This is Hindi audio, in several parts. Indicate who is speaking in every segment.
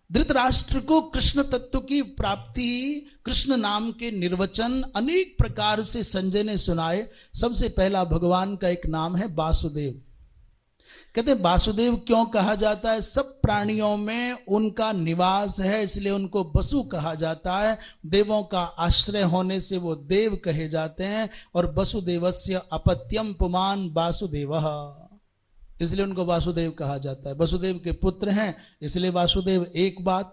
Speaker 1: धृतराष्ट्र को कृष्ण तत्व की प्राप्ति, कृष्ण नाम के निर्वचन अनेक प्रकार से संजय ने सुनाए। सबसे पहला भगवान का एक नाम है वासुदेव। कहते हैं वासुदेव क्यों कहा जाता है? सब प्राणियों में उनका निवास है, इसलिए उनको वसु कहा जाता है। देवों का आश्रय होने से वो देव कहे जाते हैं। और वसुदेवस्य अपत्यम पुमान वासुदेवः, इसलिए उनको वासुदेव कहा जाता है। वसुदेव के पुत्र हैं इसलिए वासुदेव, एक बात।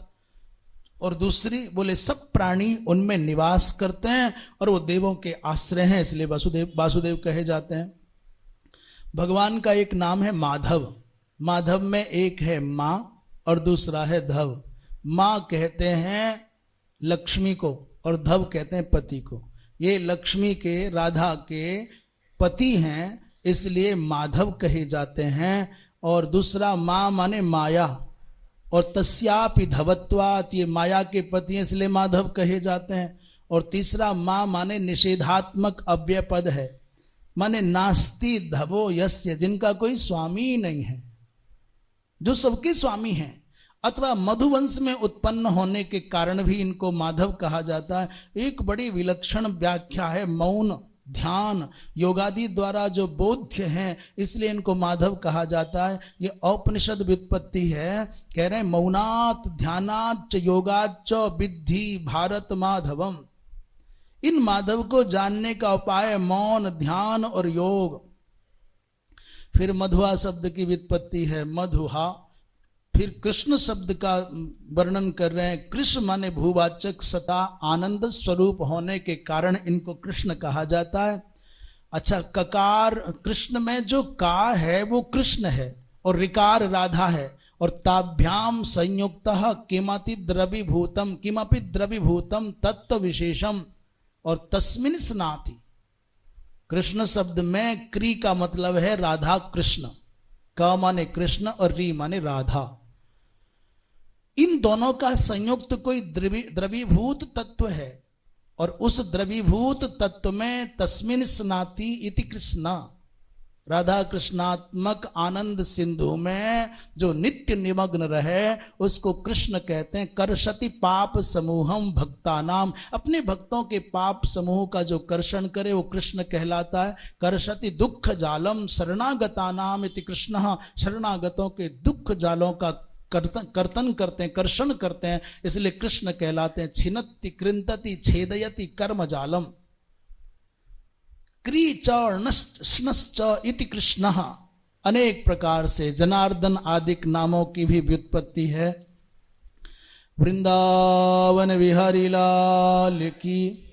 Speaker 1: और दूसरी बोले सब प्राणी उनमें निवास करते हैं और वो देवों के आश्रय हैं, इसलिए वासुदेव कहे जाते हैं। भगवान का एक नाम है माधव। माधव में एक है माँ और दूसरा है धव। माँ कहते हैं लक्ष्मी को और धव कहते हैं पति को। ये लक्ष्मी के, राधा के पति हैं, इसलिए माधव कहे जाते हैं। और दूसरा माँ माने माया, और तस्यापि धवत्वात्, ये माया के पति हैं इसलिए माधव कहे जाते हैं। और तीसरा माँ माने निषेधात्मक अव्यय पद है, माने नास्ति धवो यस्य, जिनका कोई स्वामी नहीं है, जो सबके स्वामी हैं। अथवा मधुवंश में उत्पन्न होने के कारण भी इनको माधव कहा जाता है। एक बड़ी विलक्षण व्याख्या है, मौन ध्यान योगादि द्वारा जो बोध्य हैं, इसलिए इनको माधव कहा जाता है। ये औपनिषद व्युत्पत्ति है। कह रहे हैं मौनात् ध्यानाच्च योगाच्च विद्धि भारत माधवम। इन माधव को जानने का उपाय मौन, ध्यान और योग। फिर मधुआ शब्द की व्युत्पत्ति है, मधुहा। फिर कृष्ण शब्द का वर्णन कर रहे हैं। कृष्ण माने भूवाचक सता, आनंद स्वरूप होने के कारण इनको कृष्ण कहा जाता है। अच्छा, ककार, कृष्ण में जो का है वो कृष्ण है और ऋकार राधा है। और ताभ्याम संयुक्तः किमपि द्रवीभूतम, किमपि द्रवीभूतम तत्व विशेषम और तस्मिन् स्नाति। कृष्ण शब्द में क्री का मतलब है राधा कृष्ण। क माने कृष्ण और री माने राधा। इन दोनों का संयुक्त कोई द्रवीभूत तत्व है और उस द्रवीभूत तत्व में तस्मिन् स्नाति इति कृष्ण, राधा कृष्णात्मक आनंद सिंधु में जो नित्य निमग्न रहे उसको कृष्ण कहते हैं। कर्षति पाप समूहम भक्तानाम, अपने भक्तों के पाप समूह का जो कर्षण करे वो कृष्ण कहलाता है। कर्षति दुख जालम शरणागतानाम इति कृष्ण, शरणागतों के दुख जालों का कर्तन करते हैं, कर्षण करते हैं, इसलिए कृष्ण कहलाते हैं। छिन्नति कृंतति छेदयति कर्म जालम, क्री च इति कृष्ण। अनेक प्रकार से जनार्दन आदिक नामों की भी व्युत्पत्ति है। वृंदावन विहारी लाल की।